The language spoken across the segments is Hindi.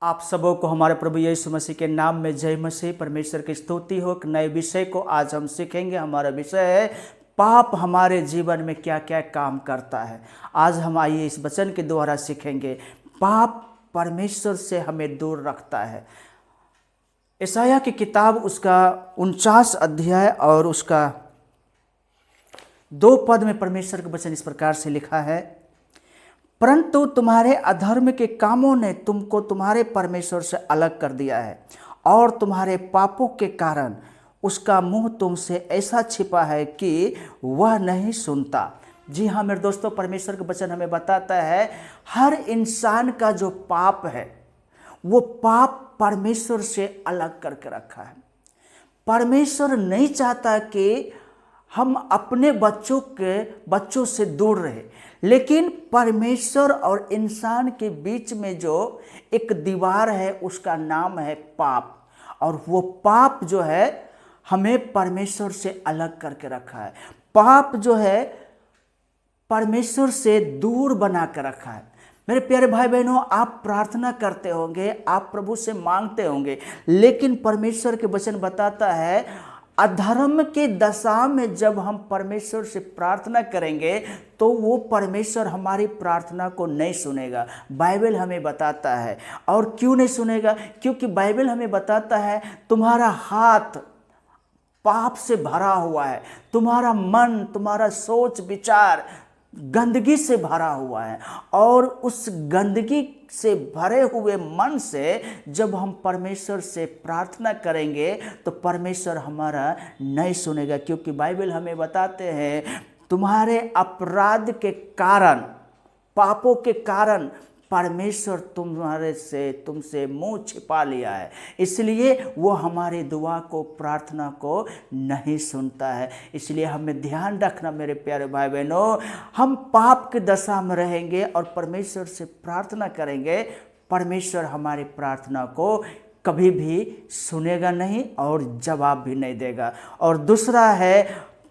आप सबों को हमारे प्रभु यीशु मसीह के नाम में जय मसीह। परमेश्वर की स्तुति हो। एक नए विषय को आज हम सीखेंगे। हमारा विषय है पाप हमारे जीवन में क्या क्या काम करता है। आज हम आइए इस वचन के द्वारा सीखेंगे। पाप परमेश्वर से हमें दूर रखता है। यशायाह की किताब उसका 49 अध्याय और उसका 2 पद में परमेश्वर का वचन इस प्रकार से लिखा है, परंतु तुम्हारे अधर्म के कामों ने तुमको तुम्हारे परमेश्वर से अलग कर दिया है और तुम्हारे पापों के कारण उसका मुंह तुमसे ऐसा छिपा है कि वह नहीं सुनता। जी हाँ मेरे दोस्तों, परमेश्वर का वचन हमें बताता है हर इंसान का जो पाप है वो पाप परमेश्वर से अलग करके रखा है। परमेश्वर नहीं चाहता कि हम अपने बच्चों से दूर रहे, लेकिन परमेश्वर और इंसान के बीच में जो एक दीवार है उसका नाम है पाप। और वो पाप जो है हमें परमेश्वर से अलग करके रखा है। पाप जो है परमेश्वर से दूर बना कर रखा है। मेरे प्यारे भाई बहनों, आप प्रार्थना करते होंगे, आप प्रभु से मांगते होंगे, लेकिन परमेश्वर के वचन बताता है अधर्म के दशा में जब हम परमेश्वर से प्रार्थना करेंगे तो वो परमेश्वर हमारी प्रार्थना को नहीं सुनेगा। बाइबल हमें बताता है। और क्यों नहीं सुनेगा? क्योंकि बाइबल हमें बताता है तुम्हारा हाथ पाप से भरा हुआ है, तुम्हारा मन, तुम्हारा सोच विचार गंदगी से भरा हुआ है। और उस गंदगी से भरे हुए मन से जब हम परमेश्वर से प्रार्थना करेंगे तो परमेश्वर हमारा नहीं सुनेगा। क्योंकि बाइबल हमें बताते हैं तुम्हारे अपराध के कारण, पापों के कारण परमेश्वर तुमसे मुंह छिपा लिया है, इसलिए वो हमारी दुआ को, प्रार्थना को नहीं सुनता है। इसलिए हमें ध्यान रखना मेरे प्यारे भाई बहनों, हम पाप की दशा में रहेंगे और परमेश्वर से प्रार्थना करेंगे, परमेश्वर हमारी प्रार्थना को कभी भी सुनेगा नहीं और जवाब भी नहीं देगा। और दूसरा है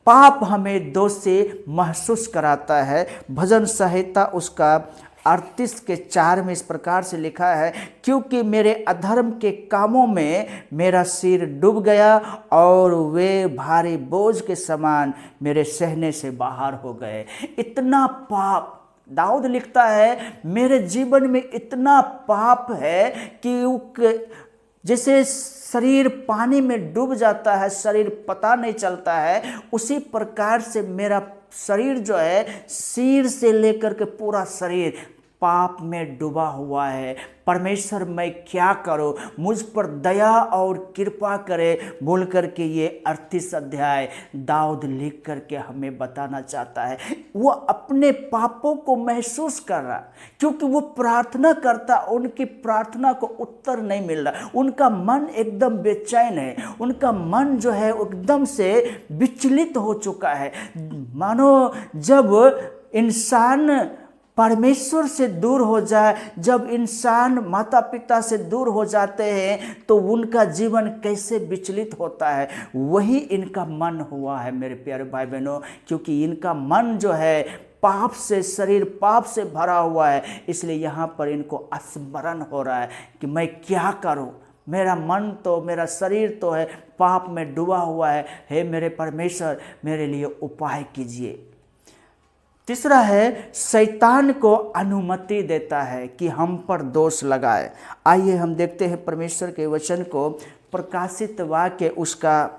पाप हमें दोषी महसूस कराता है। भजन संहिता उसका 38:4 में इस प्रकार से लिखा है, क्योंकि मेरे अधर्म के कामों में मेरा सिर डूब गया और वे भारी बोझ के समान मेरे सहने से बाहर हो गए। इतना पाप, दाऊद लिखता है मेरे जीवन में इतना पाप है कि जैसे शरीर पानी में डूब जाता है, शरीर पता नहीं चलता है, उसी प्रकार से मेरा शरीर जो है सिर से लेकर के पूरा शरीर पाप में डूबा हुआ है। परमेश्वर मैं क्या करूं, मुझ पर दया और कृपा करे बोल करके ये 38 अध्याय दाऊद लिख करके हमें बताना चाहता है। वो अपने पापों को महसूस कर रहा, क्योंकि वो प्रार्थना करता, उनकी प्रार्थना को उत्तर नहीं मिल रहा, उनका मन एकदम बेचैन है, उनका मन जो है एकदम से विचलित हो चुका है। मानो जब इंसान परमेश्वर से दूर हो जाए, जब इंसान माता पिता से दूर हो जाते हैं तो उनका जीवन कैसे विचलित होता है, वही इनका मन हुआ है मेरे प्यारे भाई बहनों। क्योंकि इनका मन जो है पाप से, शरीर पाप से भरा हुआ है, इसलिए यहाँ पर इनको स्मरण हो रहा है कि मैं क्या करूँ, मेरा मन तो, मेरा शरीर तो है पाप में डूबा हुआ है, हे मेरे परमेश्वर मेरे लिए उपाय कीजिए। तीसरा है शैतान को अनुमति देता है कि हम पर दोष लगाए। आइए हम देखते हैं परमेश्वर के वचन को, प्रकाशित वाक्य उसका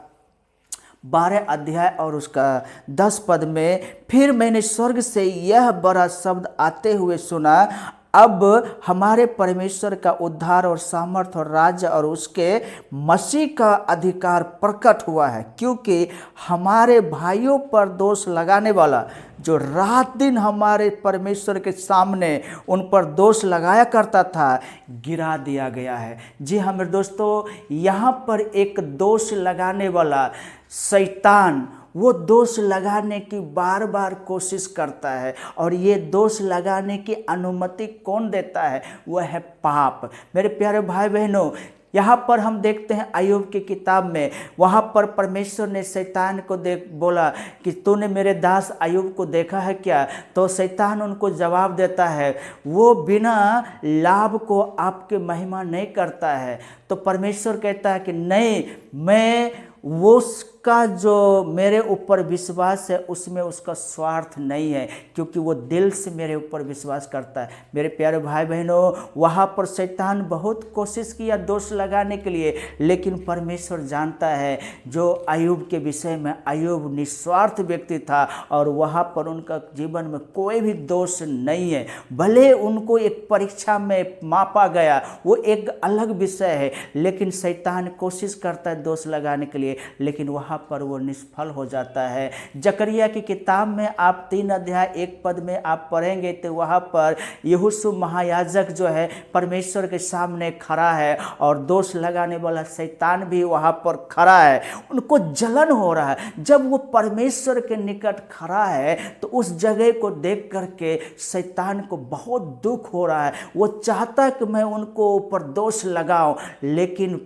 12 अध्याय और उसका 10 पद में, फिर मैंने स्वर्ग से यह बड़ा शब्द आते हुए सुना, अब हमारे परमेश्वर का उद्धार और सामर्थ और राज्य और उसके मसीह का अधिकार प्रकट हुआ है, क्योंकि हमारे भाइयों पर दोष लगाने वाला जो रात दिन हमारे परमेश्वर के सामने उन पर दोष लगाया करता था, गिरा दिया गया है। जी हाँ मेरे दोस्तों, यहाँ पर एक दोष लगाने वाला शैतान, वो दोष लगाने की बार बार कोशिश करता है। और ये दोष लगाने की अनुमति कौन देता है? वह है पाप। मेरे प्यारे भाई बहनों, यहाँ पर हम देखते हैं अय्यूब की किताब में, वहाँ पर परमेश्वर ने शैतान को देख बोला कि तूने मेरे दास अय्यूब को देखा है क्या? तो शैतान उनको जवाब देता है, वो बिना लाभ को आपके महिमा नहीं करता है। तो परमेश्वर कहता है कि नहीं, मैं वो उसका जो मेरे ऊपर विश्वास है उसमें उसका स्वार्थ नहीं है, क्योंकि वो दिल से मेरे ऊपर विश्वास करता है। मेरे प्यारे भाई बहनों, वहाँ पर शैतान बहुत कोशिश किया दोष लगाने के लिए, लेकिन परमेश्वर जानता है जो अय्यूब के विषय में अय्यूब निस्वार्थ व्यक्ति था और वहाँ पर उनका जीवन में कोई भी दोष नहीं है। भले उनको एक परीक्षा में मापा गया, वो एक अलग विषय है, लेकिन शैतान कोशिश करता है दोष लगाने के लिए, लेकिन वहाँ पर वो निष्फल हो जाता है। जकरिया की किताब में आप 3 अध्याय 1 पद में आप पढ़ेंगे तो वहाँ पर यहोशू महायाजक जो है परमेश्वर के सामने खड़ा है और दोष लगाने वाला शैतान भी वहाँ पर खड़ा है। उनको जलन हो रहा है। जब वो परमेश्वर के निकट खड़ा है तो उस जगह को देख करके शैतान को बहुत दुख हो रहा है। वो चाहता कि मैं उनको ऊपर दोष लगाऊं, लेकिन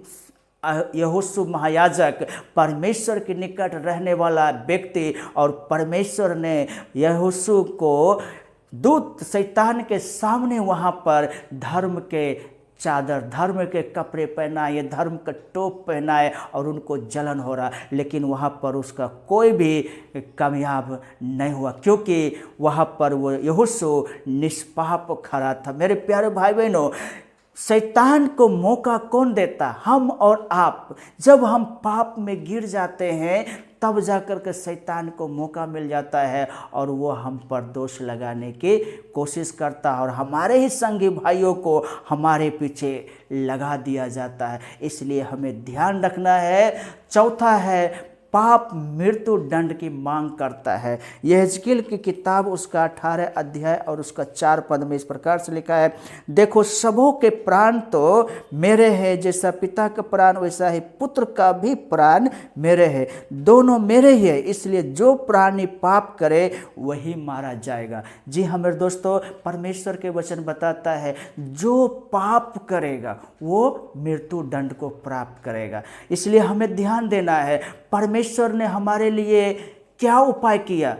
यहोशू महायाजक परमेश्वर के निकट रहने वाला व्यक्ति, और परमेश्वर ने यहोशू को दूत शैतान के सामने वहाँ पर धर्म के चादर, धर्म के कपड़े पहनाए, धर्म का टोप पहनाए और उनको जलन हो रहा, लेकिन वहाँ पर उसका कोई भी कामयाब नहीं हुआ, क्योंकि वहाँ पर वो यहोशू निष्पाप खड़ा था। मेरे प्यारे भाई बहनों, शैतान को मौका कौन देता? हम और आप। जब हम पाप में गिर जाते हैं तब जाकर के शैतान को मौका मिल जाता है और वो हम पर दोष लगाने की कोशिश करता है और हमारे ही संगी भाइयों को हमारे पीछे लगा दिया जाता है। इसलिए हमें ध्यान रखना है। चौथा है, पाप मृत्यु दंड की मांग करता है। यहेजकेल की किताब उसका 18 अध्याय और उसका 4 पद में इस प्रकार से लिखा है, देखो सबों के प्राण तो मेरे हैं, जैसा पिता का प्राण वैसा ही पुत्र का भी प्राण मेरे है, दोनों मेरे ही है, इसलिए जो प्राणी पाप करे वही मारा जाएगा। जी हाँ मेरे दोस्तों, परमेश्वर के वचन बताता है जो पाप करेगा वो मृत्यु दंड को प्राप्त करेगा। इसलिए हमें ध्यान देना है परमेश्वर ने हमारे लिए क्या उपाय किया।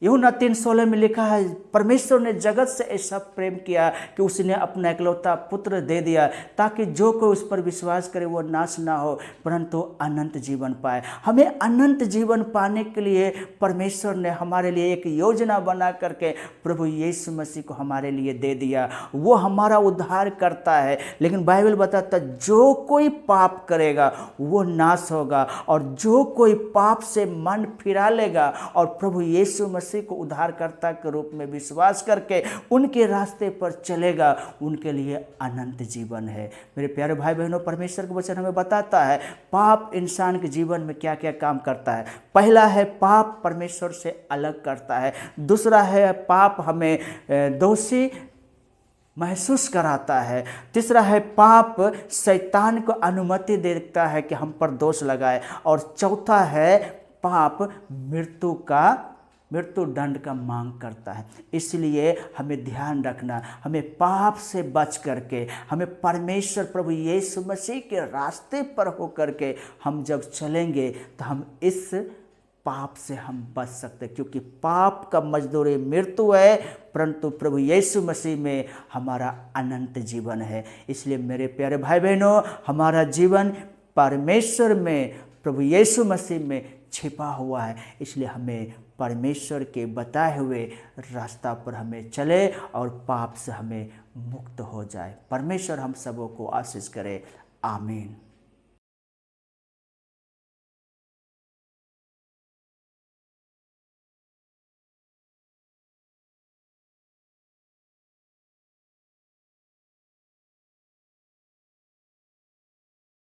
यूहन्ना 3:16 में लिखा है, परमेश्वर ने जगत से ऐसा प्रेम किया कि उसने अपना इकलौता पुत्र दे दिया ताकि जो कोई उस पर विश्वास करे वो नाश ना हो परंतु अनंत जीवन पाए। हमें अनंत जीवन पाने के लिए परमेश्वर ने हमारे लिए एक योजना बना करके प्रभु यीशु मसीह को हमारे लिए दे दिया। वो हमारा उद्धार करता है, लेकिन बाइबल बताता है जो कोई पाप करेगा वो नाश होगा और जो कोई पाप से मन फिरा लेगा और प्रभु यीशु मसीह को उद्धारकर्ता के रूप में विश्वास करके उनके रास्ते पर चलेगा, उनके लिए अनंत जीवन है। मेरे प्यारे भाई बहनों, परमेश्वर का वचन हमें बताता है पाप इंसान के जीवन में क्या क्या काम करता है। पहला है पाप परमेश्वर से अलग करता है। दूसरा है पाप हमें दोषी महसूस कराता है। तीसरा है पाप शैतान को अनुमति देता है कि हम पर दोष लगाए। और चौथा है पाप मृत्यु दंड का मांग करता है। इसलिए हमें ध्यान रखना, हमें पाप से बच करके हमें परमेश्वर प्रभु यीशु मसीह के रास्ते पर होकर के हम जब चलेंगे तो हम इस पाप से हम बच सकते, क्योंकि पाप का मजदूरी मृत्यु है परंतु प्रभु यीशु मसीह में हमारा अनंत जीवन है। इसलिए मेरे प्यारे भाई बहनों, हमारा जीवन परमेश्वर में प्रभु यीशु मसीह में छिपा हुआ है। इसलिए हमें परमेश्वर के बताए हुए रास्ता पर हमें चले और पाप से हमें मुक्त हो जाए। परमेश्वर हम सबों को आशीष करे। आमीन।